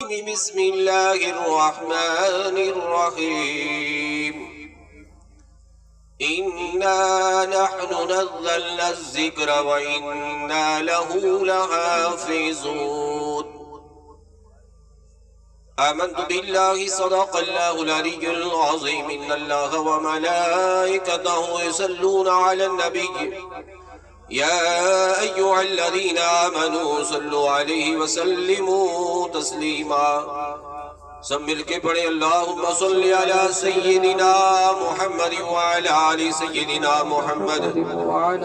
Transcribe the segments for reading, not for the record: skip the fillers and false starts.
بسم الله الرحمن الرحيم إنا نحن نزلنا الذكر وإنا له لحافظون آمنت بالله صدق الله العلي العظيم إن الله وملائكته يصلون على النبي يا أيها الذين آمنوا صلوا عليه وسلموا تسليما سب مل کے پڑھے اللہم صلی علی سیدنا محمد وعلی آل سیدنا محمد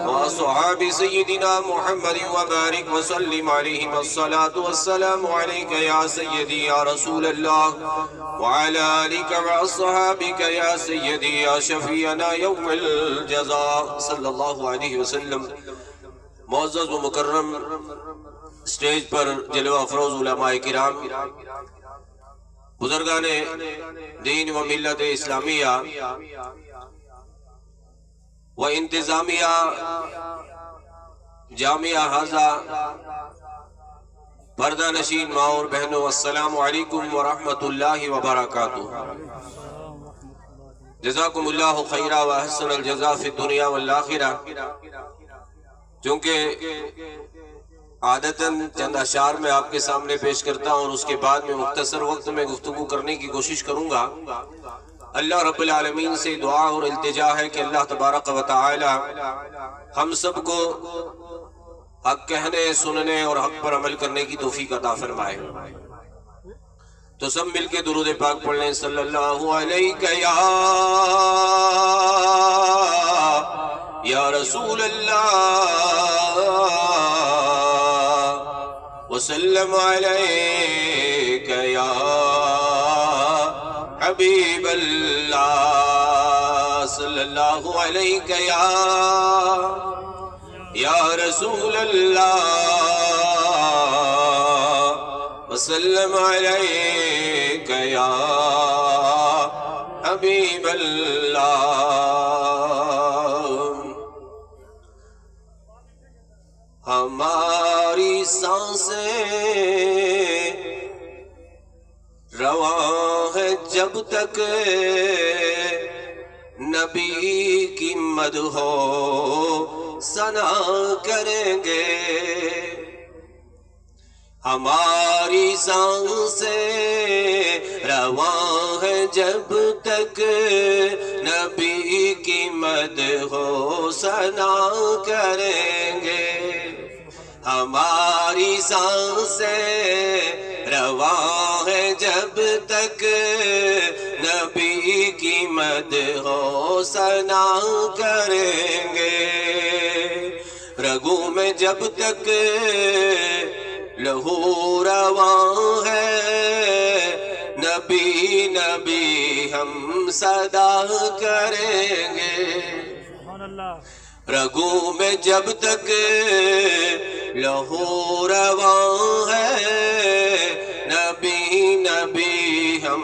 وصحاب سیدنا محمد وبارک وسلم علیہم الصلاة والسلام علیک یا سیدی یا رسول اللہ وعلی آلک وصحابک یا سیدی یا شفیعنا یوم الجزاء صلی اللہ علیہ وسلم۔ معزز و مکرم سٹیج پر جلوہ افروز علماء کرام، بزرگان دین و ملت اسلامیہ و انتظامیہ جامعہ حاضہ پردہ نشین ماں اور بہنوں، السلام علیکم ورحمۃ اللہ وبرکاتہ۔ جزاکم اللہ خیرہ و احسن الجزاء فی الدنیا والآخرہ۔ چونکہ عادتاً چند اشعار میں آپ کے سامنے پیش کرتا ہوں اور اس کے بعد میں مختصر وقت میں گفتگو کرنے کی کوشش کروں گا۔ اللہ رب العالمین سے دعا اور التجا ہے کہ اللہ تبارک و تعالی ہم سب کو حق کہنے، سننے اور حق پر عمل کرنے کی توفیق عطا فرمائے۔ تو سب مل کے درود پاک پڑھ لیں، صلی اللہ علیہ یا رسول اللہ وسلم علیک یا حبیب اللہ، صلی اللہ علیک یا رسول اللہ وسلم علیک یا حبیب اللہ۔ ہماری سانسیں رواں ہے جب تک نبی کی مدح و ثنا کریں گے، ہماری سانسیں رواں ہے جب تک نبی کی مدح و ثنا کریں گے، ہماری سانسیں رواں ہے جب تک نبی کی مدح و ثنا کریں گے، رگوں میں جب تک لہو رواں ہے نبی نبی ہم صدا کریں گے، رگوں میں جب تک لہو رواں ہے نبی نبی ہم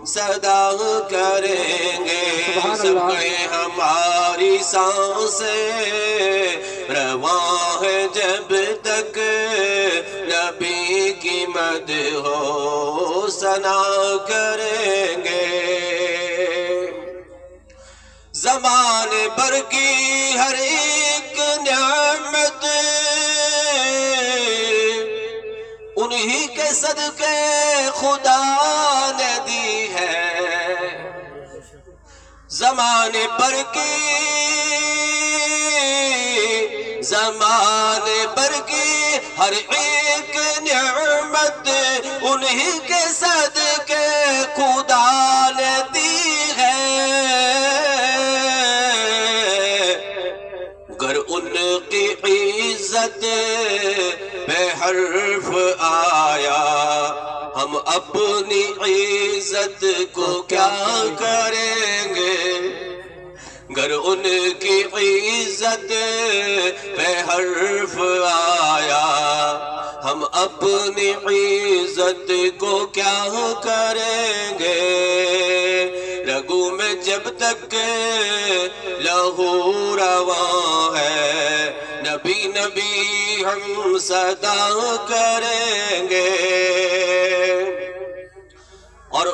صدا کریں گے، سب کہیں ہماری سانسیں رواں ہے جب تک نبی کی مدح و ثنا کریں گے، زمانے بھر کی ہر ایک نعمت انہی کے صدقے خدا نے دی ہے، زمانے بھر کی ہر ایک نعمت انہی کے صدقے خدا نے دی ہے، گر ان کی عزت بے حرف آیا ہم اپنی عزت کو کیا کریں گے، گر ان کی عزت بے حرف آیا ہم اپنی عزت کو کیا کریں گے، رگوں میں جب تک لہو رواں ہے نبی نبی ہم صدا کریں گے۔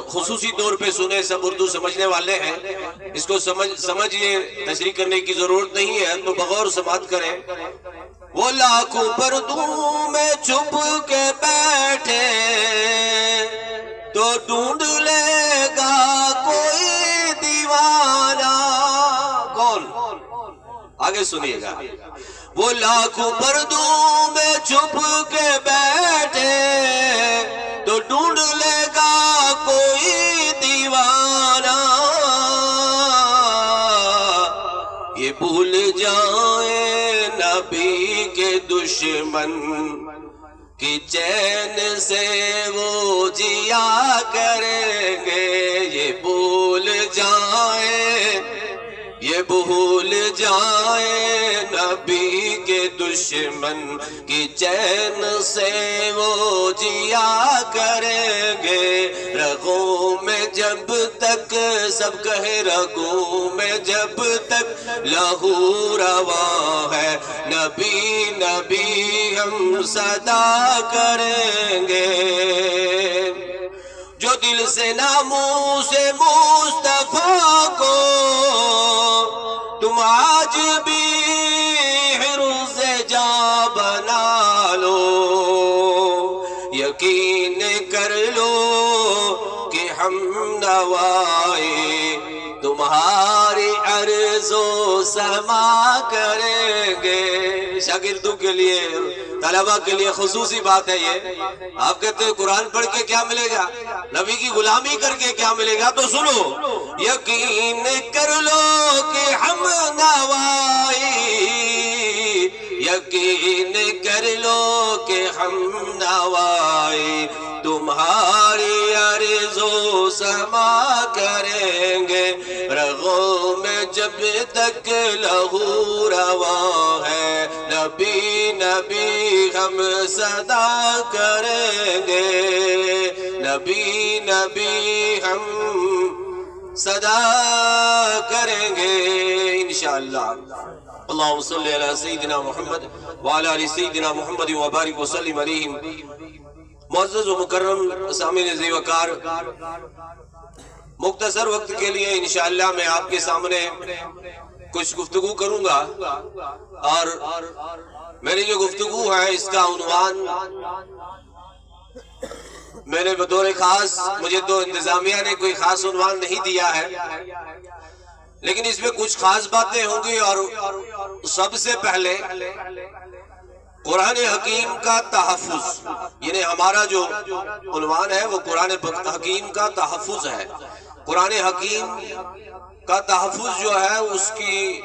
خصوصی طور پہ سنیں، سب اردو سمجھنے والے ہیں، اس کو سمجھیے، تشریح کرنے کی ضرورت نہیں ہے، تو بغور سماعت کریں۔ وہ لاکھوں پردوں میں چھپ کے بیٹھے تو ڈھونڈ لے گا کوئی دیوانہ۔ کون؟ آگے سنیے گا۔ وہ لاکھوں پردوں میں چھپ کے بیٹھے تو ڈھونڈ لے گا کوئی دیوانہ۔ یہ بھول جائیں نبی کے دشمن کہ چین سے وہ جیا کریں گے۔ یہ بھول جائیں، یہ بھول جائیں نبی کے دشمن کی چین سے وہ جیا کریں گے۔ رگوں میں جب تک، سب کہے رگوں میں جب تک لہو رواں ہے، نبی نبی ہم صدا کریں گے۔ جو دل سے ناموس مصطفیٰ کو تم آج بھی حرز جاں بنا لو، یقین کر لو کہ ہم نوائے تمہاری عرض و سما کریں گے۔ شاگردوں کے لیے، طلبہ کے لیے خصوصی بات ہے یہ۔ آپ کہتے ہیں قرآن پڑھ کے کیا ملے گا، نبی کی غلامی کر کے کیا ملے گا، تو سنو۔ یقین کر لو کہ ہم نوائی، یقین کر لو کہ ہم نوائی تمہاری عرض و سما کریں گے۔ رگوں میں جب تک لہو رواں ہے، نبی نبی ہم صدا کریں گے، نبی نبی ہم صدا کریں گے انشاءاللہ۔ اللہم صلی علی سیدنا محمد وعلی آل سیدنا محمد وبارک وسلم علیہم۔ معزز و مکرم سامعین ذی وقار، مختصر وقت کے لیے انشاءاللہ میں آپ کے سامنے کچھ گفتگو کروں گا، اور میری جو گفتگو ہے اس کا عنوان میں نے بطور خاص، مجھے تو انتظامیہ نے کوئی خاص عنوان نہیں دیا ہے، لیکن اس میں کچھ خاص باتیں ہوں گی۔ اور سب سے پہلے قرآن حکیم کا تحفظ، یعنی ہمارا جو عنوان ہے وہ قرآن حکیم کا تحفظ ہے۔ قرآن حکیم کا تحفظ جو ہے، اس کی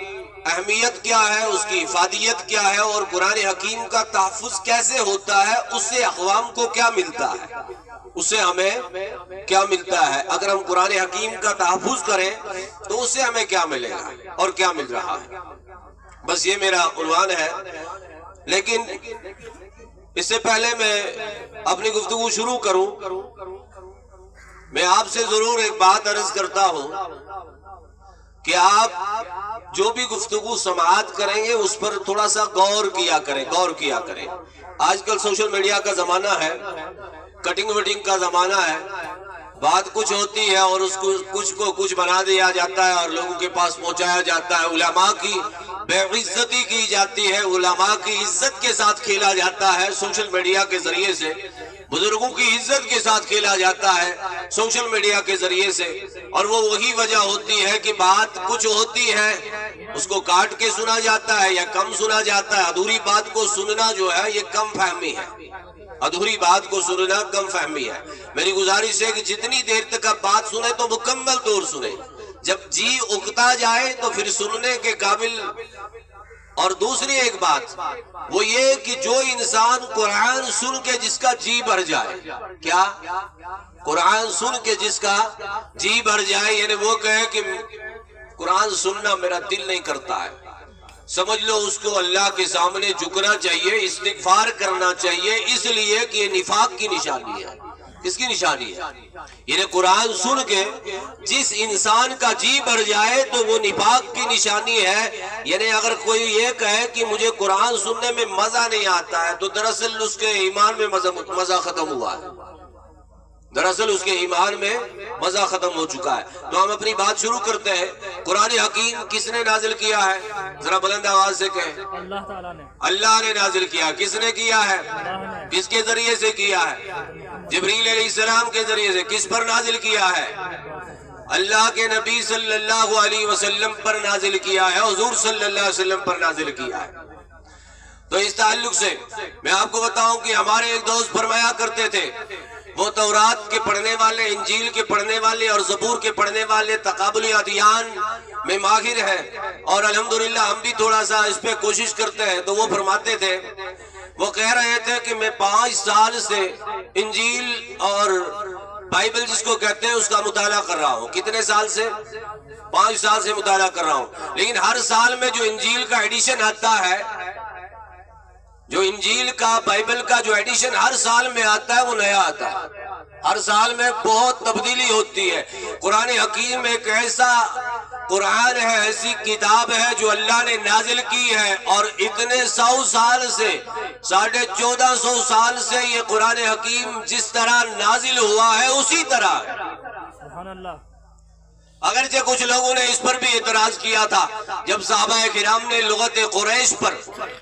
اہمیت کیا ہے، اس کی افادیت کیا ہے، اور قرآن حکیم کا تحفظ کیسے ہوتا ہے، اس سے اقوام کو کیا ملتا ہے، اس سے ہمیں کیا ملتا ہے۔ اگر ہم قرآن حکیم کا تحفظ کریں تو اس سے ہمیں کیا ملے گا اور کیا مل رہا ہے، بس یہ میرا عنوان ہے۔ لیکن اس سے پہلے میں اپنی گفتگو شروع کروں، میں آپ سے ضرور ایک بات عرض کرتا ہوں کہ آپ جو بھی گفتگو سماعت کریں گے اس پر تھوڑا سا غور کیا کریں۔ آج کل سوشل میڈیا کا زمانہ ہے، کٹنگ وٹنگ کا زمانہ ہے، بات کچھ ہوتی ہے اور اس کو کچھ بنا دیا جاتا ہے اور لوگوں کے پاس پہنچایا جاتا ہے۔ علماء کی بے عزتی کی جاتی ہے، علماء کی عزت کے ساتھ کھیلا جاتا ہے سوشل میڈیا کے ذریعے سے، بزرگوں کی عزت کے ساتھ کھیلا جاتا ہے سوشل میڈیا کے ذریعے سے۔ اور وہ وہی وجہ ہوتی ہے کہ بات کچھ ہوتی ہے، اس کو کاٹ کے سنا جاتا ہے یا کم سنا جاتا ہے۔ ادھوری بات کو سننا جو ہے یہ کم فہمی ہے، ادھوری بات کو سننا کم فہمی ہے۔ میری گزارش ہے کہ جتنی دیر تک آپ بات سنیں تو مکمل طور سنیں، جب جی اکتا جائے تو پھر سننے کے قابل۔ اور دوسری ایک بات وہ یہ کہ جو انسان قرآن سن کے جس کا جی بھر جائے، کیا قرآن سن کے جس کا جی بھر جائے، یعنی وہ کہے کہ قرآن سننا میرا دل نہیں کرتا ہے، سمجھ لو اس کو اللہ کے سامنے جھکنا چاہیے، استغفار کرنا چاہیے، اس لیے کہ یہ نفاق کی نشانی ہے۔ کس کی نشانی ہے؟ یعنی قرآن سن کے جس انسان کا جی بھر جائے تو وہ نفاق کی نشانی ہے۔ یعنی اگر کوئی یہ کہے کہ مجھے قرآن سننے میں مزہ نہیں آتا ہے تو دراصل اس کے ایمان میں مزہ ختم ہوا ہے، دراصل اس کے ایمان میں مزہ ختم ہو چکا ہے۔ تو ہم اپنی بات شروع کرتے ہیں۔ قرآن حکیم کس نے نازل کیا ہے؟ ذرا بلند آواز سے کہیں۔ اللہ تعالیٰ نے۔ اللہ نے نازل کیا۔ کس نے کیا ہے؟ کس کے ذریعے سے کیا ہے؟ جبریل علیہ السلام کے ذریعے سے۔ کس پر نازل کیا ہے؟ اللہ کے نبی صلی اللہ علیہ وسلم پر نازل کیا ہے، حضور صلی اللہ علیہ وسلم پر نازل کیا ہے۔ تو اس تعلق سے میں آپ کو بتاؤں کہ ہمارے ایک دوست فرمایا کرتے تھے، وہ تورات کے پڑھنے والے، انجیل کے پڑھنے والے اور زبور کے پڑھنے والے تقابلی ادیان میں ماہر ہیں، اور الحمدللہ ہم بھی تھوڑا سا اس پہ کوشش کرتے ہیں۔ تو وہ فرماتے تھے، وہ کہہ رہے تھے کہ میں 5 سال سے انجیل اور بائبل جس کو کہتے ہیں اس کا مطالعہ کر رہا ہوں۔ کتنے سال سے؟ 5 سال سے مطالعہ کر رہا ہوں، لیکن ہر سال میں جو انجیل کا ایڈیشن آتا ہے، جو انجیل کا، بائبل کا جو ایڈیشن ہر سال میں آتا ہے وہ نیا آتا ہے۔ ہر سال میں بہت تبدیلی ہوتی ہے۔ قرآن حکیم ایک ایسا قرآن ہے، ایسی کتاب ہے جو اللہ نے نازل کی ہے، اور اتنے 100 سال سے، 1450 سال سے یہ قرآن حکیم جس طرح نازل ہوا ہے اسی طرح ہے۔ سبحان اللہ۔ اگرچہ کچھ لوگوں نے اس پر بھی اعتراض کیا تھا جب صحابہ کرام نے لغت قریش پر،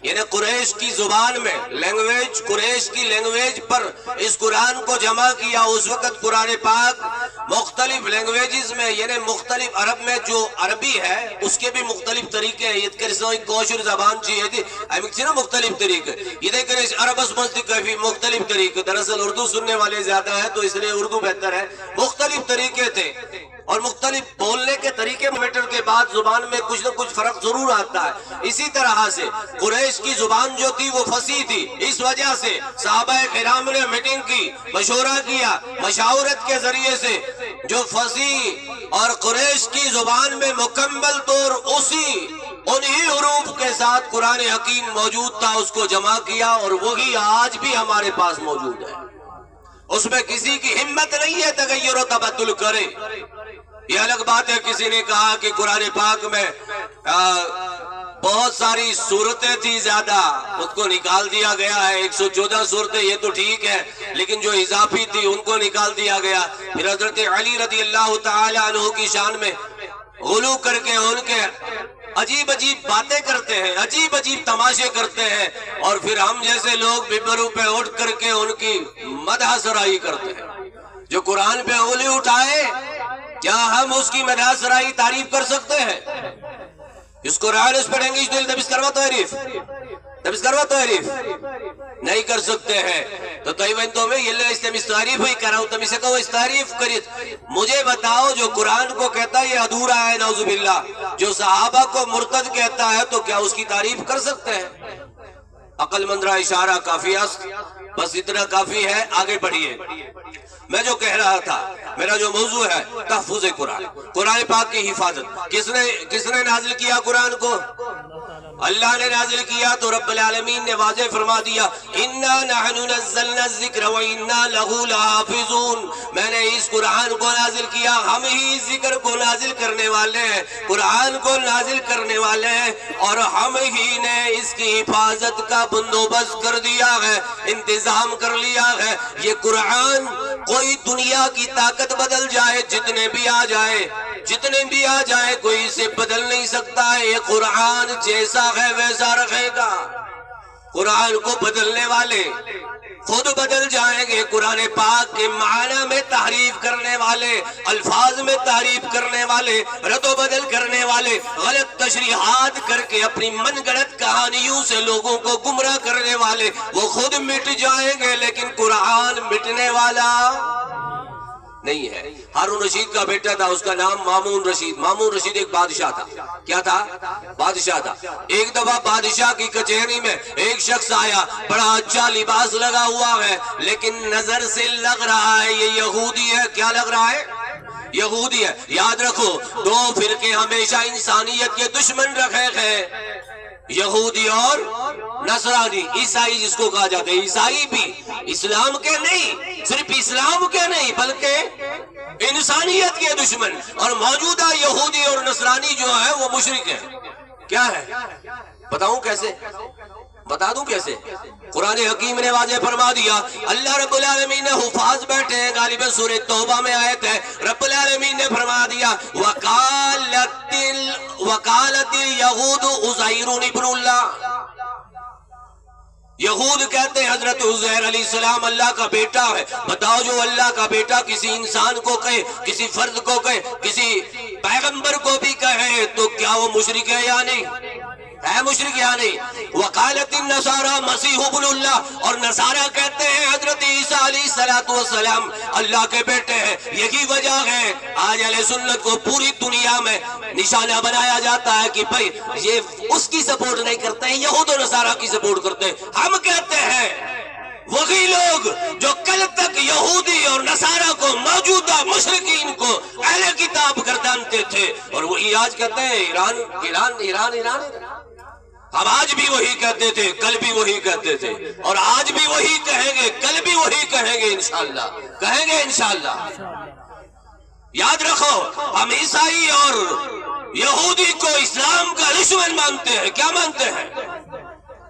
یعنی قریش کی زبان میں، لینگویج، قریش کی لینگویج پر اس قرآن کو جمع کیا۔ اس وقت قرآن پاک مختلف لینگویجز میں، یعنی مختلف عرب میں جو عربی ہے اس کے بھی مختلف طریقے ہیں۔ کوشر زبان چاہیے تھی نا، مختلف طریقے، یہ دیکھیں عرب کافی مختلف طریقے۔ دراصل اردو سننے والے زیادہ ہیں تو اس لیے اردو بہتر ہے۔ مختلف طریقے تھے اور مختلف بولنے کے طریقے میٹر کے بعد زبان میں کچھ نہ کچھ فرق ضرور آتا ہے۔ اسی طرح سے قریش کی زبان جو تھی وہ فصیح تھی، اس وجہ سے صحابہ کرام نے میٹنگ کی، مشورہ کیا، مشاورت کے ذریعے سے جو فصیح اور قریش کی زبان میں مکمل طور انہی حروف کے ساتھ قرآن حکیم موجود تھا، اس کو جمع کیا، اور وہی آج بھی ہمارے پاس موجود ہے۔ اس میں کسی کی ہمت نہیں ہے تغیر و تبدل کرے۔ یہ الگ بات ہے کسی نے کہا کہ قرآن پاک میں بہت ساری صورتیں تھی زیادہ، اس کو نکال دیا گیا ہے، 114 صورتیں، یہ تو ٹھیک ہے، لیکن جو اضافی تھی ان کو نکال دیا گیا۔ پھر حضرت علی رضی اللہ تعالی عنہ کی شان میں غلو کر کے ان کے عجیب عجیب باتیں کرتے ہیں، عجیب عجیب تماشے کرتے ہیں، اور پھر ہم جیسے لوگ ممبروں پہ اٹھ کر کے ان کی مدح سرائی کرتے ہیں۔ جو قرآن پہ انگلی اٹھائے، کیا ہم اس کی مدح سرائی تعریف کر سکتے ہیں؟ اس قرآن اس پڑھیں گے اس دل تبس کروا تعریف نہیں کر سکتے ہیں۔ تو تو میں یہ اس تعریف ہی کر رہا ہوں، تم اسے کہو اس تعریف کریے۔ مجھے بتاؤ جو قرآن کو کہتا ہے یہ ادھورا ہے نعوذ باللہ، جو صحابہ کو مرتد کہتا ہے تو کیا اس کی تعریف کر سکتے ہیں؟ عقل مند را اشارہ کافی است، بس اتنا کافی ہے، آگے بڑھیے۔ میں جو کہہ رہا تھا، میرا جو موضوع ہے تحفظ قرآن، قرآن پاک کی حفاظت۔ کس نے نازل کیا قرآن کو؟ اللہ نے نازل کیا، تو رب العالمین نے واضح فرما دیا، اِنَّا نَحْنُ نَزَّلْنَا الذِّكْرَ وَإِنَّا لَهُ لَحَافِظُونَ۔ میں نے اس قرآن کو نازل کیا، ہم ہی ذکر کو نازل کرنے والے ہیں، قرآن کو نازل کرنے والے ہیں، اور ہم ہی نے اس کی حفاظت کا بندوبست کر دیا ہے، انتظام کر لیا ہے۔ یہ قرآن کوئی دنیا کی طاقت بدل جائے، جتنے بھی آ جائے کوئی اسے بدل نہیں سکتا ہے۔ یہ قرآن جیسا ہے ویسا رکھے گا۔ قرآن کو بدلنے والے خود بدل جائیں گے۔ قرآن پاک کے معنی میں تحریف کرنے والے، الفاظ میں تحریف کرنے والے، رد و بدل کرنے والے، غلط تشریحات کر کے اپنی من گڑت کہانیوں سے لوگوں کو گمراہ کرنے والے، وہ خود مٹ جائیں گے، لیکن قرآن مٹنے والا نہیں ہے۔ ہارون رشید کا بیٹا تھا، اس کا نام مامون رشید۔ مامون رشید ایک بادشاہ تھا۔ کیا تھا؟ بادشاہ تھا۔ ایک دفعہ بادشاہ کی کچہری میں ایک شخص آیا، بڑا اچھا لباس لگا ہوا ہے، لیکن نظر سے لگ رہا ہے یہ یہودی ہے۔ کیا لگ رہا ہے؟ یہودی ہے۔ یاد رکھو، دو فرقے ہمیشہ انسانیت کے دشمن رکھے ہیں، یہودی اور نصرانی، عیسائی جس کو کہا جاتا ہے۔ عیسائی بھی اسلام کے نہیں، صرف اسلام کے نہیں بلکہ انسانیت کے دشمن، اور موجودہ یہودی اور نصرانی جو ہے وہ مشرک ہیں۔ کیا ہے؟ بتاؤں کیسے؟ بتا دوں کیسے؟ قرآن حکیم نے واضح فرما دیا. اللہ رب العالمین نے حفاظ بیٹھے ہیں، غالب سورہ توبہ میں آیت ہے، رب العالمین نے فرما دیا وقالت الیہود عزیر ابن اللہ. یہود کہتے ہیں حضرت عزیر علیہ السلام اللہ کا بیٹا ہے. بتاؤ جو اللہ کا بیٹا کسی انسان کو کہے، کسی فرد کو کہے، کسی پیغمبر کو بھی کہے تو کیا وہ مشرک ہے یا نہیں؟ ہے مشرک یا نہیں؟ وقالت النصارى مسیح ابن اللہ، اور نصارہ کہتے ہیں حضرت عیسیٰ علیہ السلام اللہ کے بیٹے ہیں. یہی وجہ ہے آج اہل سنت کو پوری دنیا میں نشانہ بنایا جاتا ہے کہ بھئی یہ اس کی سپورٹ نہیں کرتے ہیں، یہود و نصارہ کی سپورٹ کرتے ہیں. ہم کہتے ہیں وہی لوگ جو کل تک یہودی اور نصارہ کو، موجودہ مشرکین کو اہل کتاب گردانتے تھے، اور وہی آج کہتے ہیں ایران. ہم آج بھی وہی کہتے تھے، کل بھی وہی کہتے تھے، اور آج بھی وہی کہیں گے، کل بھی وہی کہیں گے انشاءاللہ، کہیں گے انشاءاللہ. یاد رکھو ہم عیسائی اور یہودی کو اسلام کا دشمن مانتے ہیں. کیا مانتے ہیں؟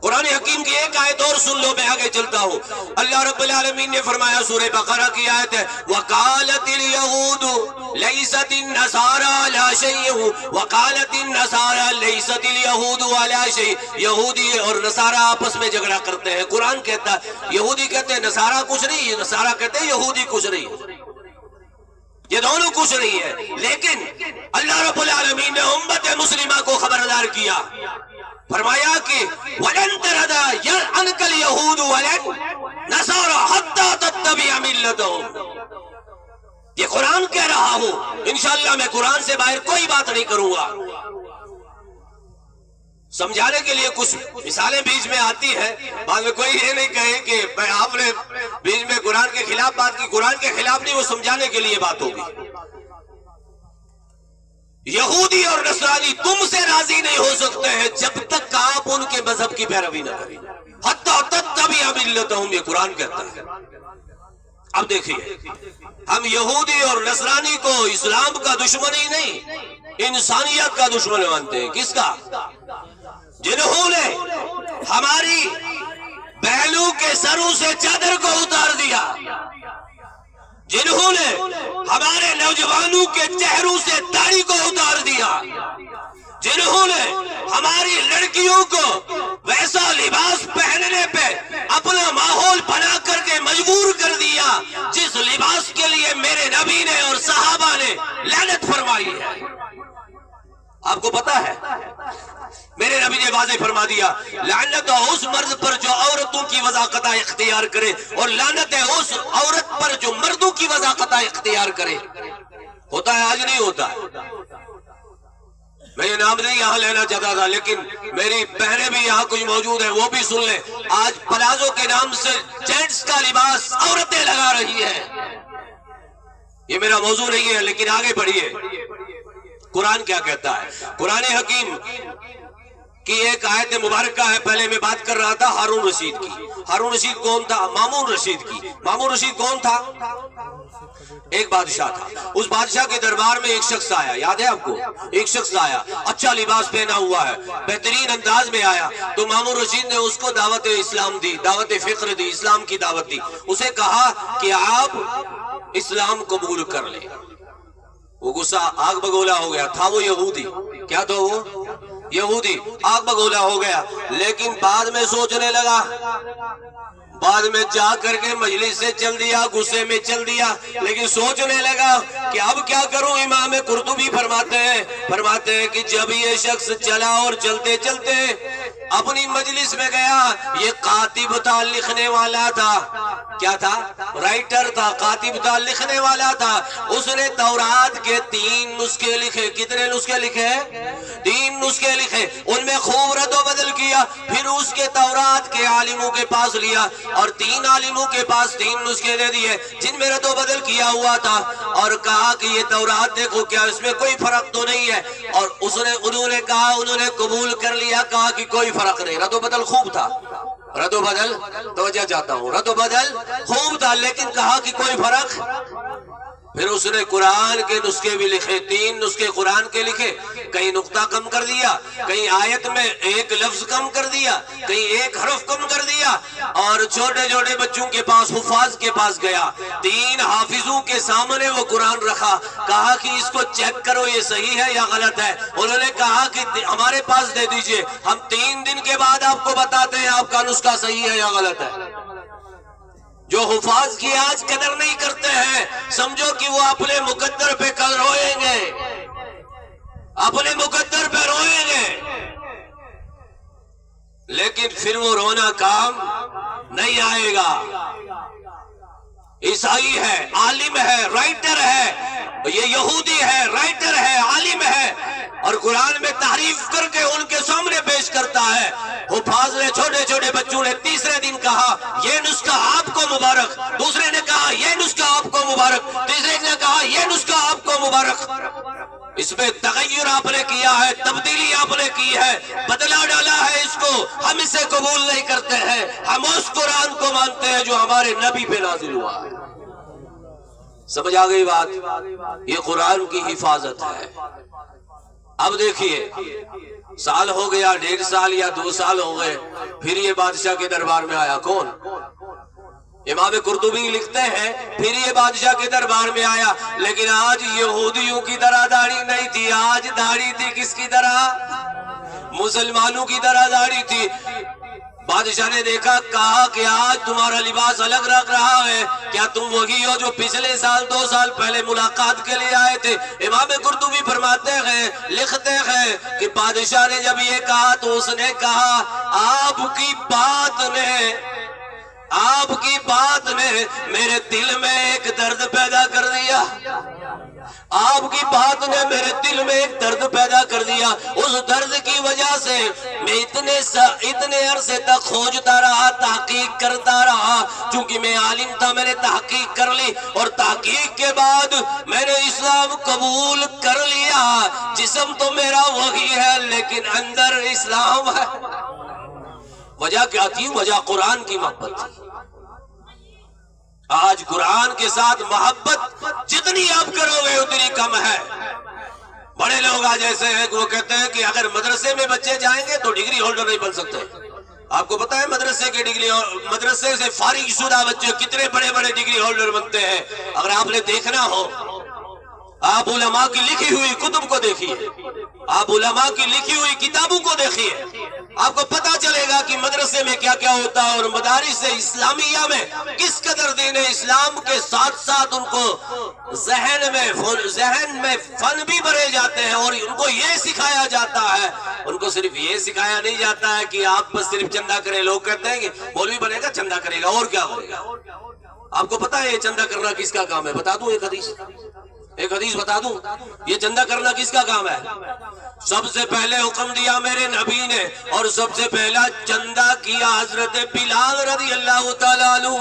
قرآن حکیم کی ایک آیت اور سن لو، میں آگے چلتا ہوں. اللہ رب العالمین نے فرمایا، سورہ بقرہ کی آیت ہے، وَقَالَتِ الْيَهُودُ لَيْسَتِ النَّصَارَى عَلَىٰ شَيْءٍ وَقَالَتِ النَّصَارَى لَيْسَتِ الْيَهُودُ عَلَىٰ شَيْءٍ. یہودی اور نصارہ آپس میں جھگڑا کرتے ہیں. قرآن کہتا ہے یہودی کہتے ہیں نصارہ کچھ نہیں، نصارہ کہتے ہیں یہودی کچھ نہیں. یہ دونوں کچھ نہیں ہے. لیکن اللہ رب العالمین نے امت مسلمہ کو خبردار کیا، فرمایا کہ وَلَن تَرْضَىٰ عَنْكَ الْيَهُودُ وَلَا النَّصَارَىٰ حَتَّىٰ تَتَّبِعَ مِلَّتَهُمْ. یہ قرآن کہہ رہا ہوں، انشاءاللہ میں قرآن سے باہر کوئی بات نہیں کروں گا. سمجھانے کے لیے کچھ مثالیں بیچ میں آتی ہیں، بعد میں کوئی یہ نہیں کہے کہ آپ نے بیچ میں قرآن کے خلاف بات کی. قرآن کے خلاف نہیں، وہ سمجھانے کے لیے بات ہوگی. یہودی اور نصرانی تم سے راضی نہیں ہو سکتے ہیں جب تک آپ ان کے مذہب کی پیروی نہ کریں. حتیٰ تتبع ملتہم، یہ قرآن کہتا ہے. اب دیکھیے ہم یہودی اور نصرانی کو اسلام کا دشمن ہی نہیں، انسانیت کا دشمن مانتے ہیں. کس کا؟ جنہوں نے ہماری بہنوں کے سروں سے چادر کو اتار دیا، جنہوں نے ہمارے نوجوانوں کے چہروں سے داڑھی کو اتار دیا، جنہوں نے ہماری لڑکیوں کو ویسا لباس پہننے پہ اپنا ماحول بنا کر کے مجبور کر دیا جس لباس کے لیے میرے نبی نے اور صحابہ نے لعنت فرمائی ہے. آپ کو پتا ہے میرے نبی نے واضح فرما دیا، لعنت ہے اس مرد پر جو عورتوں کی وضاقتہ اختیار کرے، اور لعنت ہے اس عورت پر جو مردوں کی وضاقتہ اختیار کرے. ہوتا ہے آج نہیں ہوتا ہے. میں یہ نام نہیں یہاں لینا چاہتا تھا، لیکن میری بہنیں بھی یہاں کچھ موجود ہیں، وہ بھی سن لیں. آج پلازو کے نام سے جینٹس کا لباس عورتیں لگا رہی ہیں. یہ میرا موضوع نہیں ہے، لیکن آگے بڑھیے. قرآن کیا کہتا ہے؟ قرآن حکیم کی ایک آیت مبارکہ ہے. پہلے میں بات کر رہا تھا ہارون رشید کی. ہارون رشید کون تھا؟ مامون رشید کی. مامون رشید کون تھا؟ ایک بادشاہ تھا. اس بادشاہ کے دربار میں ایک شخص آیا، یاد ہے آپ کو؟ ایک شخص آیا، اچھا لباس پہنا ہوا ہے، بہترین انداز میں آیا. تو مامون رشید نے اس کو دعوت اسلام دی، دعوت فکر دی، اسلام کی دعوت دی. اسے کہا کہ آپ اسلام قبول کر لیں. وہ غصہ آگ بگولا ہو گیا. تھا وہ یہودی. کیا تھا وہ؟ یہودی. آگ بگولا ہو گیا. لیکن بعد میں سوچنے لگا، بعد میں جا کر کے مجلس سے چل دیا، غصے میں چل دیا، لیکن سوچنے لگا کہ اب کیا کروں. امام قرطبی فرماتے ہیں کہ جب یہ شخص چلا اور چلتے چلتے اپنی مجلس میں گیا، یہ کاتب تھا، لکھنے والا تھا. کیا تھا؟ رائٹر تھا، کاتب تھا، لکھنے والا تھا. اس نے تورات کے 3 نسخے لکھے. کتنے نسخے لکھے؟ 3 نسخے لکھے. ان میں خوب رد و بدل کیا. پھر اس کے تورات کے عالموں کے پاس لیا اور 3 عالموں کے پاس 3 نسخے دے دیے جن میں رد و بدل کیا ہوا تھا، اور کہا کہ یہ تورات دیکھو، کیا اس میں کوئی فرق تو نہیں ہے؟ اور انہوں نے کہا، انہوں نے قبول کر لیا. کہا کہ کوئی فرق نہیں. رد و بدل خوب تھا. رد و بدل توجہ چاہتا ہوں، رد و بدل خوب تھا، لیکن کہا کہ کوئی فرق پھر اس نے قرآن کے نسخے بھی لکھے، 3 نسخے قرآن کے لکھے، کہیں نقطہ کم کر دیا، کہیں آیت میں ایک لفظ کم کر دیا، کہیں ایک حرف کم کر دیا، اور چھوٹے چھوٹے بچوں کے پاس، حفاظ کے پاس گیا، 3 حافظوں کے سامنے وہ قرآن رکھا، کہا کہ اس کو چیک کرو یہ صحیح ہے یا غلط ہے۔ انہوں نے کہا کہ ہمارے پاس دے دیجئے، ہم 3 دن کے بعد آپ کو بتاتے ہیں آپ کا نسخہ صحیح ہے یا غلط ہے۔ جو حفاظ کی آج قدر نہیں کرتے ہیں، سمجھو کہ وہ اپنے مقدر پہ کل روئیں گے، اپنے مقدر پہ روئیں گے، لیکن پھر وہ رونا کام نہیں آئے گا۔ عیسائی ہے، عالم ہے، رائٹر ہے، یہ یہودی ہے، رائٹر ہے، عالم ہے، اور قرآن میں تعریف کر کے ان کے سامنے پیش کرتا ہے۔ حفاظ نے، چھوٹے چھوٹے بچوں نے تیسرے دن کہا یہ نسخہ آپ کو مبارک، دوسرے نے کہا یہ نسخہ آپ کو مبارک، تیسرے نے کہا یہ نسخہ آپ کو مبارک۔ اس میں تغیر آپ نے کیا ہے، تبدیلی آپ نے کی ہے، بدلا ڈالا ہے اس کو، ہم اسے قبول نہیں کرتے ہیں، ہم اس قرآن کو مانتے ہیں جو ہمارے نبی پہ نازل ہوا ہے۔ سمجھ آ گئی بات؟ یہ قرآن کی حفاظت ہے۔ اب دیکھیے، سال ہو گیا، 1.5 سال یا 2 سال ہو گئے، پھر یہ بادشاہ کے دربار میں آیا، کون؟ امام قرطبی لکھتے ہیں پھر یہ بادشاہ کے دربار میں آیا، لیکن آج یہودیوں کی طرح داڑھی نہیں تھی، آج داڑھی تھی کس کی طرح؟ مسلمانوں کی طرح داڑھی تھی۔ بادشاہ نے دیکھا، کہا کہ آج تمہارا لباس الگ رکھ رہا ہے، کیا تم وہی ہو جو پچھلے سال 2 سال پہلے ملاقات کے لیے آئے تھے؟ امام قرطبی فرماتے ہیں، لکھتے ہیں کہ بادشاہ نے جب یہ کہا تو اس نے کہا آپ کی بات نے میرے دل میں ایک درد پیدا کر دیا، آپ کی بات نے میرے دل میں ایک درد پیدا کر دیا، اس درد کی وجہ سے میں اتنے عرصے تک کھوجتا رہا، تحقیق کرتا رہا، چونکہ میں عالم تھا، میں نے تحقیق کر لی، اور تحقیق کے بعد میں نے اسلام قبول کر لیا۔ جسم تو میرا وہی ہے لیکن اندر اسلام ہے۔ وجہ کیا تھی؟ وجہ قرآن کی محبت تھی۔ آج قرآن کے ساتھ محبت جتنی آپ کرو گے اتنی کم ہے۔ بڑے لوگ آج ایسے ہیں کہ وہ کہتے ہیں کہ اگر مدرسے میں بچے جائیں گے تو ڈگری ہولڈر نہیں بن سکتے۔ آپ کو پتا ہے مدرسے سے فارغ شدہ بچے کتنے بڑے بڑے ڈگری ہولڈر بنتے ہیں؟ اگر آپ نے دیکھنا ہو، آپ علماء کی لکھی ہوئی کتب کو دیکھیے، آپ علماء کی لکھی ہوئی کتابوں کو دیکھیے، آپ کو پتا چلے گا کہ مدرسے میں کیا کیا ہوتا ہے، اور مدارس اسلامیہ میں کس قدر دین اسلام کے ساتھ ساتھ ان کو ذہن میں فن بھی بھرے جاتے ہیں، اور ان کو یہ سکھایا جاتا ہے، ان کو صرف یہ سکھایا نہیں جاتا ہے کہ آپ بس صرف چندہ کریں۔ لوگ کہتے ہیں کہ مولوی بنے گا چندہ کرے گا، اور کیا کرے گا؟ آپ کو پتا ہے یہ چندہ کرنا کس کا کام ہے؟ بتا دوں ایک حدیث بتا دوں، یہ چندہ کرنا کس کا کام ہے؟ سب سے پہلے حکم دیا میرے نبی نے، اور سب سے پہلا چندہ کیا حضرت بلال رضی اللہ تعالیٰ عنہ۔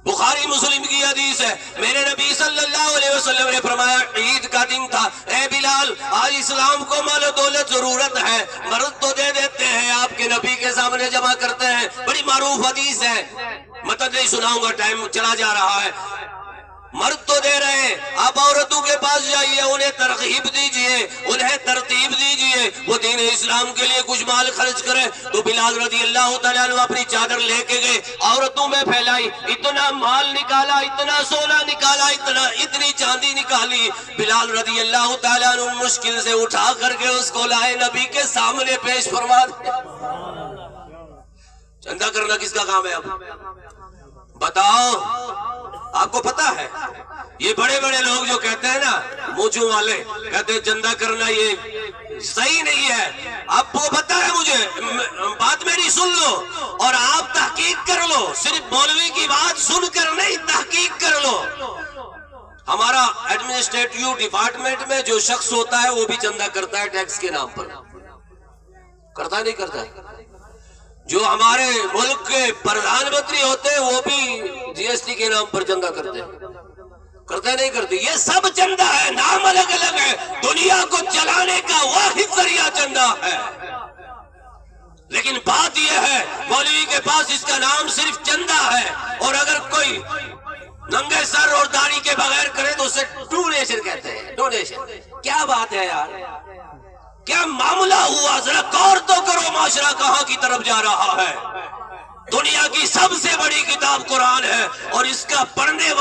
بخاری مسلم کی حدیث ہے، میرے نبی صلی اللہ علیہ وسلم نے فرمایا، عید کا دن تھا، اے بلال آج اسلام کو مال و دولت ضرورت ہے، مرد تو دے دیتے ہیں، آپ کے نبی کے سامنے جمع کرتے ہیں، بڑی معروف حدیث ہے، مطلب نہیں سناؤں گا، ٹائم چلا جا رہا ہے۔ مرد تو دے رہے ہیں، آپ عورتوں کے پاس جائیے، انہیں ترغیب دیجئے، انہیں ترتیب دیجئے، وہ دین اسلام کے لیے کچھ مال خرچ کریں۔ تو بلال رضی اللہ تعالیٰ عنہ اپنی چادر لے کے گئے، عورتوں میں پھیلائی، اتنا مال نکالا، اتنا سونا نکالا، اتنی چاندی نکالی۔ بلال رضی اللہ تعالیٰ عنہ مشکل سے اٹھا کر کے اس کو لائے، نبی کے سامنے پیش فرما دیا۔ چندہ کرنا کس کا کام ہے؟ اب بتاؤ، آپ کو پتا ہے یہ بڑے بڑے لوگ جو کہتے ہیں نا، موچوں والے کہتے ہیں چندہ کرنا یہ صحیح نہیں ہے، آپ کو پتا ہے، مجھے بات میری سن لو اور آپ تحقیق کر لو، صرف مولوی کی بات سن کر نہیں، تحقیق کر لو۔ ہمارا ایڈمنسٹریٹو ڈپارٹمنٹ میں جو شخص ہوتا ہے وہ بھی چندہ کرتا ہے، ٹیکس کے نام پر کرتا ہے، نہیں کرتا ہے؟ جو ہمارے ملک کے پردھان منتری ہوتے ہیں وہ بھی جی ایس ٹی کے نام پر چندہ کرتے ہیں، کرتے نہیں کرتے؟ یہ سب چندہ ہے، نام الگ الگ ہے، دنیا کو چلانے کا واحد ذریعہ چندہ ہے۔ لیکن بات یہ ہے، مولوی کے پاس اس کا نام صرف چندہ ہے، اور اگر کوئی ننگے سر اور داڑھی کے بغیر کرے تو اسے ڈونیشن کہتے ہیں. ڈونیشن کیا بات ہے یار, کیا معاملہ ہوا؟ ذرا غور تو کرو معاشرہ کہاں کی طرف جا رہا ہے. دنیا کی سب سے بڑی کتاب قرآن ہے اور اس کا پڑھنے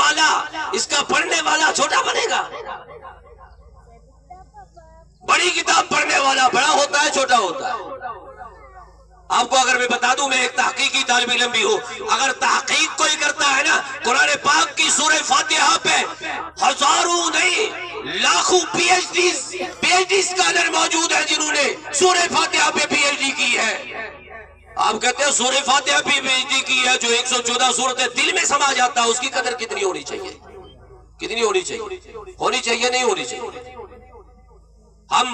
والا چھوٹا بنے گا. بڑی کتاب پڑھنے والا بڑا ہوتا ہے چھوٹا ہوتا ہے. آپ کو اگر میں بتا دوں, میں ایک تحقیقی طالب علم بھی ہوں, اگر تحقیق کوئی کرتا ہے نا قرآن پاک کی سورہ فاتحہ پہ ہزاروں نہیں لاکھوں پی ایچ ڈی اسکالر موجود ہیں جنہوں نے سورہ فاتحہ پہ پی ایچ ڈی کی ہے. آپ کہتے ہیں سورہ فاتحہ پہ پی ایچ ڈی کی ہے, جو 114 سورتیں دل میں سما جاتا ہے, اس کی قدر کتنی ہونی چاہیے؟ کتنی ہونی چاہیے؟ ہونی چاہیے نہیں ہونی چاہیے؟ ہم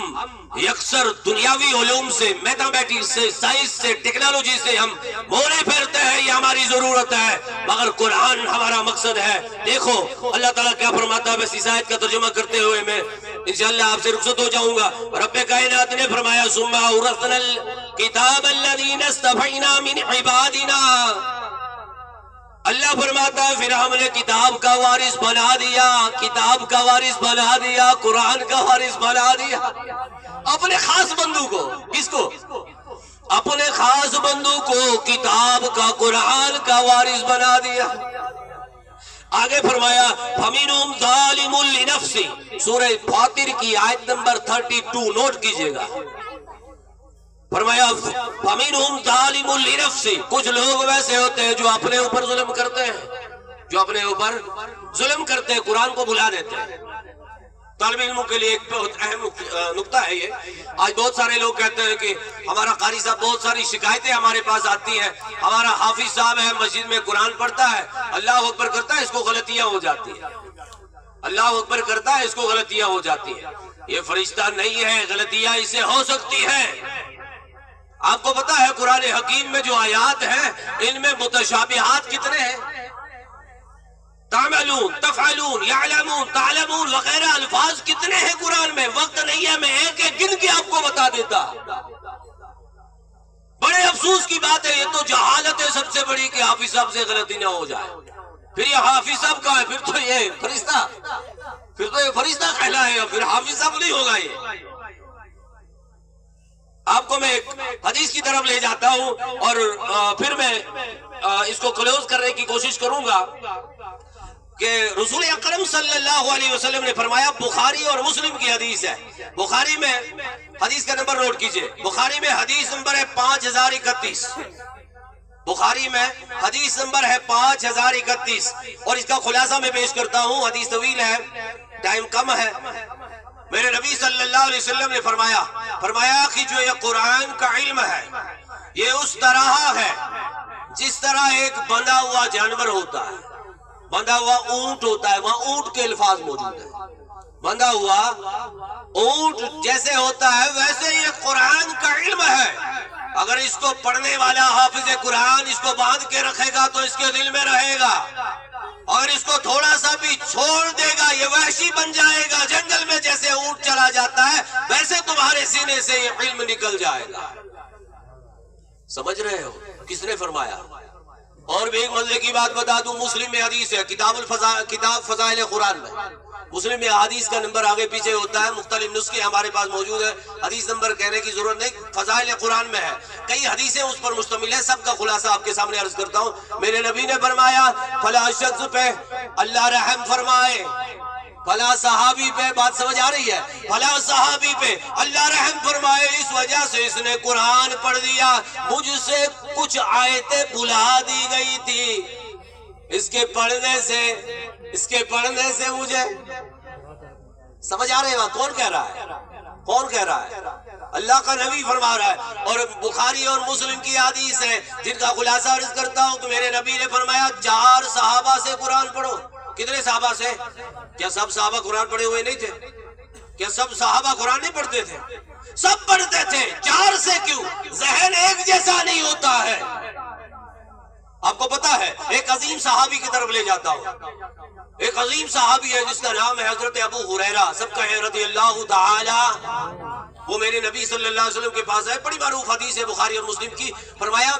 یکسر دنیاوی علوم سے, میتھمیٹکس سے, سائنس سے, ٹیکنالوجی سے ہم مولے پھرتے ہیں, یہ ہماری ضرورت ہے, مگر قرآن ہمارا مقصد ہے. دیکھو اللہ تعالیٰ کیا فرماتا ہے, بس اس آیت کا ترجمہ کرتے ہوئے میں انشاءاللہ آپ سے رخصت ہو جاؤں گا. رب کائنات نے فرمایا ثم اورثنا الکتاب الذین اصطفینا من عبادنا. اللہ فرماتا ہے پھر ہم نے کتاب کا وارث بنا دیا, کتاب کا وارث بنا دیا, قرآن کا وارث بنا دیا اپنے خاص بندو کو. کس کو؟ اپنے خاص بندو کو کتاب کا, قرآن کا وارث بنا دیا. آگے فرمایا فَمِنْهُمْ ظَالِمٌ لِنَفْسِهِ, سورہ فاطر کی آیت نمبر 32 نوٹ کیجئے گا. فرمایا فَمِنْهُمْ ظَالِمٌ لِنَفْسِهِ, کچھ لوگ ویسے ہوتے ہیں جو اپنے اوپر ظلم کرتے ہیں, جو اپنے اوپر ظلم کرتے ہیں, قرآن کو بھلا دیتے ہیں. طالب علموں کے لیے ایک بہت اہم نقطہ ہے یہ. آج بہت سارے لوگ کہتے ہیں کہ ہمارا قاری صاحب بہت ساری شکایتیں ہمارے پاس آتی ہیں, ہمارا حافظ صاحب ہے مسجد میں قرآن پڑھتا ہے, اللہ اکبر کرتا ہے, اس کو غلطیاں ہو جاتی ہیں. اللہ اکبر کرتا ہے, اس کو غلطیاں ہو جاتی ہیں. یہ فرشتہ نہیں ہے, غلطیاں اسے ہو سکتی ہیں. آپ کو پتا ہے قرآن حکیم میں جو آیات ہیں ان میں متشابہات کتنے ہیں؟ تعملون, تفعلون, یعلمون, تعلمون وغیرہ الفاظ کتنے ہیں قرآن میں؟ وقت نہیں ہے میں ایک ایک گن کے آپ کو بتا دیتا. بڑے افسوس کی بات ہے, یہ تو جہالت ہے سب سے بڑی کہ حافظ صاحب سے غلطی نہ ہو جائے. پھر یہ حافظ صاحب کا ہے, پھر تو یہ فرشتہ کہلائے, پھر حافظ صاحب نہیں ہوگا. یہ آپ کو میں ایک حدیث کی طرف لے جاتا ہوں اور پھر میں اس کو کلوز کرنے کی کوشش کروں گا کہ رسول اکرم صلی اللہ علیہ وسلم نے فرمایا, بخاری اور مسلم کی حدیث ہے. بخاری میں حدیث کا نمبر نوٹ کیجئے, بخاری میں حدیث نمبر ہے 5031. بخاری میں حدیث نمبر ہے 5031 اور اس کا خلاصہ میں پیش کرتا ہوں. حدیث طویل ہے, ٹائم کم ہے. میرے نبی صلی اللہ علیہ وسلم نے فرمایا کہ جو یہ قرآن کا علم ہے یہ اس طرح ہے جس طرح ایک بندھا ہوا جانور ہوتا ہے, بندھا ہوا اونٹ ہوتا ہے, وہاں اونٹ کے الفاظ موجود ہیں. بندھا ہوا اونٹ جیسے ہوتا ہے ویسے یہ قرآن کا علم ہے. اگر اس کو پڑھنے والا حافظ قرآن اس کو باندھ کے رکھے گا تو اس کے دل میں رہے گا, اور اس کو تھوڑا سا بھی چھوڑ دے گا یہ وحشی بن جائے گا. جنگل میں جیسے اونٹ چلا جاتا ہے ویسے تمہارے سینے سے یہ علم نکل جائے گا. سمجھ رہے ہو کس نے فرمایا؟ اور بھی ایک مزے کی بات بتا دوں, مسلم میں حدیث ہے, کتاب فضائل قرآن میں. مسلم میں حدیث کا نمبر آگے پیچھے ہوتا ہے, مختلف نسخے ہمارے پاس موجود ہیں, حدیث نمبر کہنے کی ضرورت نہیں, فضائل قرآن میں ہے. کئی حدیثیں اس پر مشتمل ہیں, سب کا خلاصہ آپ کے سامنے عرض کرتا ہوں. میرے نبی نے فرمایا فلاں شخص پہ اللہ رحم فرمائے, فلاں صحابی پہ, بات سمجھ آ رہی ہے, فلاں صحابی پہ اللہ رحم فرمائے, اس وجہ سے اس نے قرآن پڑھ دیا, مجھ سے کچھ آیتیں بھلا دی گئی تھی, اس کے پڑھنے سے مجھے. سمجھ آ رہے ہیں کون کہہ رہا ہے؟ کون کہہ رہا ہے؟ اللہ کا نبی فرما رہا ہے. اور بخاری اور مسلم کی حدیث ہے جن کا خلاصہ عرض کرتا ہوں کہ میرے نبی نے فرمایا 4 صحابہ سے قرآن پڑھو. کتنے صحابہ سے؟ کیا سب صحابہ قرآن پڑھے ہوئے نہیں تھے؟ کیا سب صحابہ قرآن نہیں پڑھتے تھے؟ سب پڑھتے تھے. 4 سے کیوں؟ ذہن ایک جیسا نہیں ہوتا ہے. آپ کو پتا ہے ایک عظیم صحابی کی طرف لے جاتا ہوں. ایک عظیم صحابی ہے جس کا نام ہے حضرت ابو ہریرہ، سب کا ہے رضی اللہ تعالی. وہ میرے نبی صلی اللہ علیہ وسلم کے پاس ہے، بڑی معروف حدیث ہے بخاری اور مسلم کی. فرمایا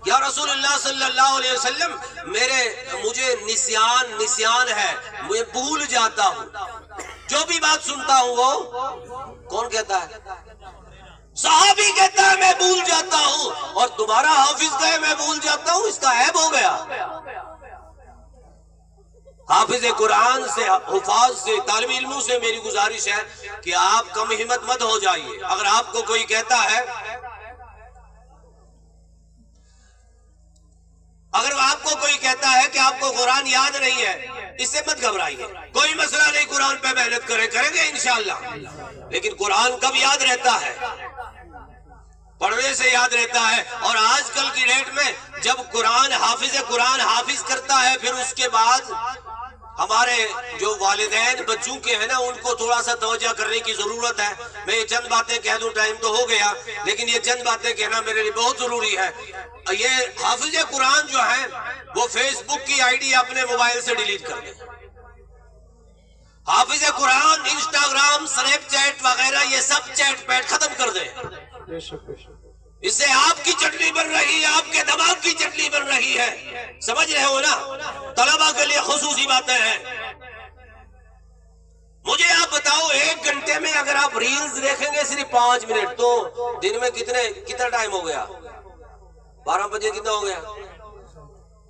یا رسول اللہ صلی اللہ علیہ وسلم، مجھے نسیان ہے، میں بھول جاتا ہوں، جو بھی بات سنتا ہوں وہ کون کہتا ہے؟ صحابی کہتا ہے میں بھول جاتا ہوں، اور تمہارا حافظ کہے میں بھول جاتا ہوں، اس کا عیب ہو گیا. حافظ قرآن سے، حفاظ سے، طالب علموں سے میری گزارش ہے کہ آپ کم ہمت مت ہو جائیے. اگر آپ کو کوئی کہتا ہے کہ آپ کو قرآن یاد نہیں ہے، اس سے مت گھبرائیے، کوئی مسئلہ نہیں، قرآن پہ محنت کریں گے انشاءاللہ. لیکن قرآن کب یاد رہتا ہے؟ پڑھنے سے یاد رہتا ہے. اور آج کل کی ڈیٹ میں جب قرآن حافظ کرتا ہے، پھر اس کے بعد ہمارے جو والدین بچوں کے ہیں نا، ان کو تھوڑا سا توجہ کرنے کی ضرورت ہے. میں یہ چند باتیں کہہ دوں، ٹائم تو ہو گیا، لیکن یہ چند باتیں کہنا میرے لیے بہت ضروری ہے. یہ حافظ قرآن جو ہیں وہ فیس بک کی آئی ڈی اپنے موبائل سے ڈیلیٹ کر دیں. حافظ قرآن انسٹاگرام، سنیپ چیٹ وغیرہ یہ سب چیٹ پیٹ ختم کر دیں. اس سے آپ کی چٹنی بن رہی ہے، آپ کے دماغ کی چٹنی بن رہی ہے. سمجھ رہے ہو نا؟ طلبہ کے لیے خصوصی باتیں ہیں. مجھے آپ بتاؤ، 1 گھنٹے میں اگر آپ ریلز دیکھیں گے صرف 5 منٹ، تو دن میں کتنا ٹائم ہو گیا؟ 12 بجے کتنا ہو گیا؟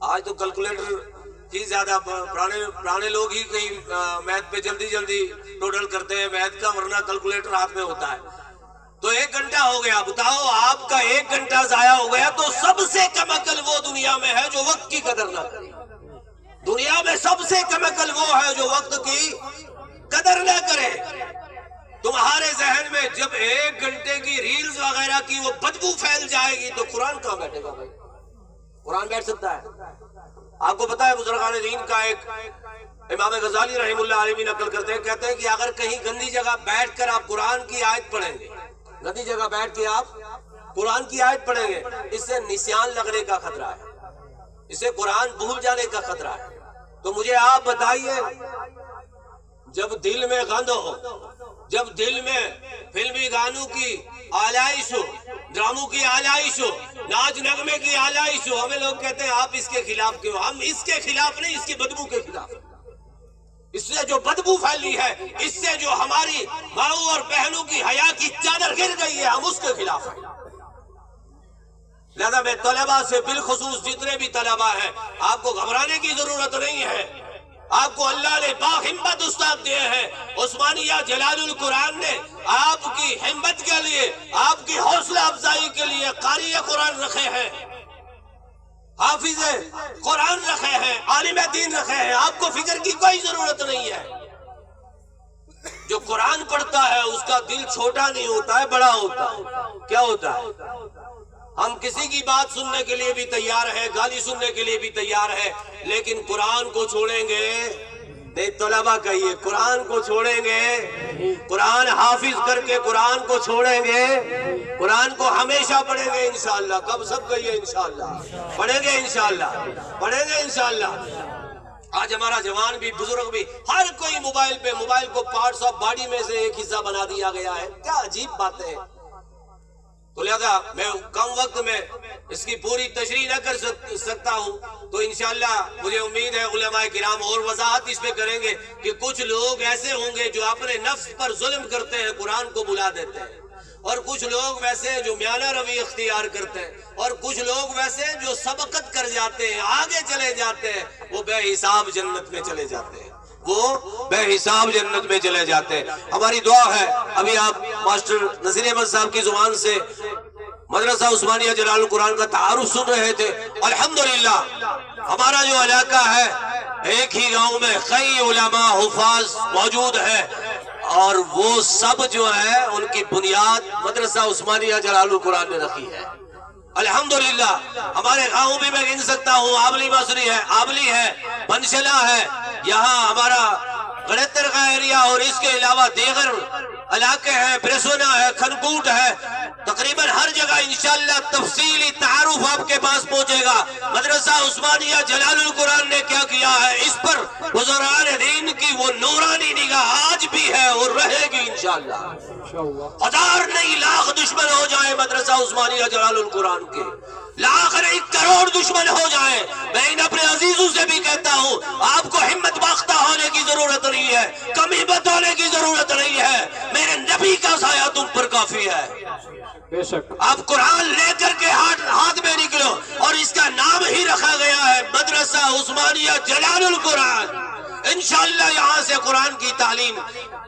آج تو کیلکولیٹر ہی زیادہ، پرانے لوگ ہی کہیں میتھ پہ جلدی ٹوٹل کرتے ہیں میتھ کا، ورنہ کیلکولیٹر ہاتھ میں ہوتا ہے. تو 1 گھنٹہ ہو گیا. بتاؤ آپ کا 1 گھنٹہ ضائع ہو گیا، تو سب سے کم عقل وہ دنیا میں ہے جو وقت کی قدر نہ کرے. دنیا میں سب سے کم عقل وہ ہے جو وقت کی قدر نہ کرے. تمہارے ذہن میں جب 1 گھنٹے کی ریلز وغیرہ کی وہ بدبو پھیل جائے گی تو قرآن کہاں بیٹھے گا بھائی؟ قرآن بیٹھ سکتا ہے؟ آپ کو پتا ہے بزرگان دین کا ایک امام غزالی رحم اللہ علیہ نقل کرتے ہیں، کہتے ہیں کہ اگر کہیں گندی جگہ بیٹھ کر آپ قرآن کی آیت پڑھیں گے، گندی جگہ بیٹھ کے آپ قرآن کی آیت پڑھیں گے، اس سے نسیان لگنے کا خطرہ ہے، اس سے قرآن بھول جانے کا خطرہ ہے. تو مجھے آپ بتائیے، جب دل میں غند ہو، جب دل میں فلمی گانوں کی آلائش ہو، ڈراموں کی آلائش ہو، ناچ نغمے کی آلائش ہو، ہمیں لوگ کہتے ہیں آپ اس کے خلاف کیوں؟ ہم اس کے خلاف نہیں، اس کی بدبو کے خلاف. اس سے جو بدبو پھیلی ہے، اس سے جو ہماری ماؤں اور بہنوں کی حیا کی چادر گر گئی ہے، ہم اس کے خلاف ہیں. لہذا میں طلبہ سے، بالخصوص جتنے بھی طلبہ ہیں، آپ کو گھبرانے کی ضرورت نہیں ہے. آپ کو اللہ نے باہمت استاد دیے ہیں. عثمانیہ جلال القرآن نے آپ کی ہمت کے لیے، آپ کی حوصلہ افزائی کے لیے قاری قرآن رکھے ہیں، حافظ قرآن رکھے ہیں، عالم دین رکھے ہیں. آپ کو فکر کی کوئی ضرورت نہیں ہے. جو قرآن پڑھتا ہے اس کا دل چھوٹا نہیں ہوتا ہے، بڑا ہوتا ہے. کیا ہوتا ہے؟ ہم کسی کی بات سننے کے لیے بھی تیار ہیں، گالی سننے کے لیے بھی تیار ہیں، لیکن قرآن کو چھوڑیں گے؟ طلبہ کہیے، قرآن کو چھوڑیں گے؟ قرآن حافظ کر کے قرآن کو چھوڑیں گے؟ قرآن کو ہمیشہ پڑھیں گے انشاءاللہ. کب؟ سب کہیے انشاءاللہ. پڑھیں گے انشاءاللہ، پڑھیں گے انشاءاللہ. آج ہمارا جوان بھی، بزرگ بھی، ہر کوئی موبائل کو پارٹس آف باڈی میں سے ایک حصہ بنا دیا گیا ہے. کیا عجیب باتیں ہیں. تو لہذا میں کم وقت میں اس کی پوری تشریح نہ کر سکتا ہوں. تو انشاءاللہ مجھے امید ہے علماء کرام اور وضاحت اس پہ کریں گے کہ کچھ لوگ ایسے ہوں گے جو اپنے نفس پر ظلم کرتے ہیں، قرآن کو بلا دیتے ہیں، اور کچھ لوگ ویسے ہیں جو میانہ روی اختیار کرتے ہیں، اور کچھ لوگ ویسے ہیں جو سبقت کر جاتے ہیں، آگے چلے جاتے ہیں، وہ بے حساب جنت میں چلے جاتے ہیں، وہ بے حساب جنت میں چلے جاتے ہیں. ہماری دعا ہے، ابھی آپ ماسٹر نذیر احمد صاحب کی زبان سے مدرسہ عثمانیہ جلال القرآن کا تعارف سن رہے تھے. الحمدللہ ہمارا جو علاقہ ہے، ایک ہی گاؤں میں کئی علماء حفاظ موجود ہیں، اور وہ سب جو ہے ان کی بنیاد مدرسہ عثمانیہ جلال القرآن نے رکھی ہے. الحمدللہ ہمارے گاؤں بھی میں گن سکتا ہوں، آبلی مصری ہے، آبلی ہے، بنشلا ہے، یہاں ہمارا غلطر کا ایریا اور اس کے علاوہ دیگر علاقے ہیں، برسونا ہے، کھنکوٹ ہے، تقریباً ہر جگہ انشاءاللہ تفصیلی تعارف آپ کے پاس پہنچے گا۔ مدرسہ عثمانیہ جلال القرآن نے کیا کیا ہے، اس پر بزرگان دین کی وہ نورانی نگاہ آج بھی ہے اور رہے گی انشاءاللہ۔ ہزار نہیں لاکھ دشمن ہو جائیں مدرسہ عثمانیہ جلال القرآن کے، لاکھ نہیں کروڑ دشمن ہو جائیں، میں ان اپنے عزیزوں سے بھی کہتا ہوں آپ کو ہمت باختہ ہونے کی ضرورت نہیں ہے، کم ہمت ہونے کی ضرورت نہیں ہے، میرے نبی کا سایہ تم پر کافی ہے۔ بے شک آپ قرآن لے کر کے ہاتھ میں نکلو، اور اس کا نام ہی رکھا گیا ہے مدرسہ عثمانیہ جلال القرآن۔ انشاءاللہ یہاں سے قرآن کی تعلیم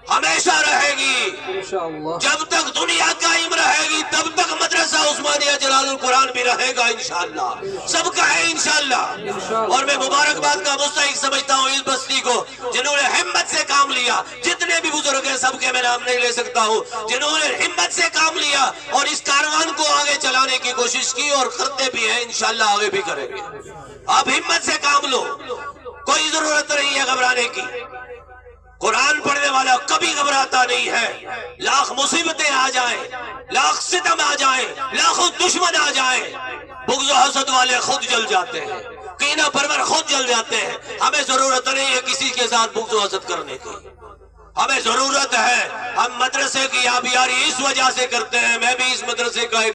ہمیشہ رہے گی، انشاءاللہ جب تک دنیا قائم رہے گی تب تک مدرسہ عثمانیہ جلال القرآن بھی رہے گا انشاءاللہ، سب کا ہے انشاءاللہ۔ اور میں مبارکباد کا مستحق سمجھتا ہوں اس بستی کو جنہوں نے ہمت سے کام لیا، جتنے بھی بزرگ ہیں سب کے میں نام نہیں لے سکتا ہوں، جنہوں نے ہمت سے کام لیا اور اس کاروان کو آگے چلانے کی کوشش کی اور کرتے بھی ہیں، انشاءاللہ آگے بھی کریں گے۔ آپ ہمت سے کام لو، کوئی ضرورت نہیں ہے گھبرانے کی، قرآن پڑھنے والا کبھی گھبراتا نہیں ہے، لاکھ مصیبتیں آ جائیں، لاکھ ستم آ جائیں، لاکھوں دشمن آ جائیں، بغض و حسد والے خود جل جاتے ہیں، کینہ پرور خود جل جاتے ہیں۔ ہمیں ضرورت نہیں ہے کسی کے ساتھ بغض و حسد کرنے کی، ہمیں ضرورت ہے ہم مدرسے کی آبیاری اس وجہ سے کرتے ہیں، میں بھی اس مدرسے کا ایک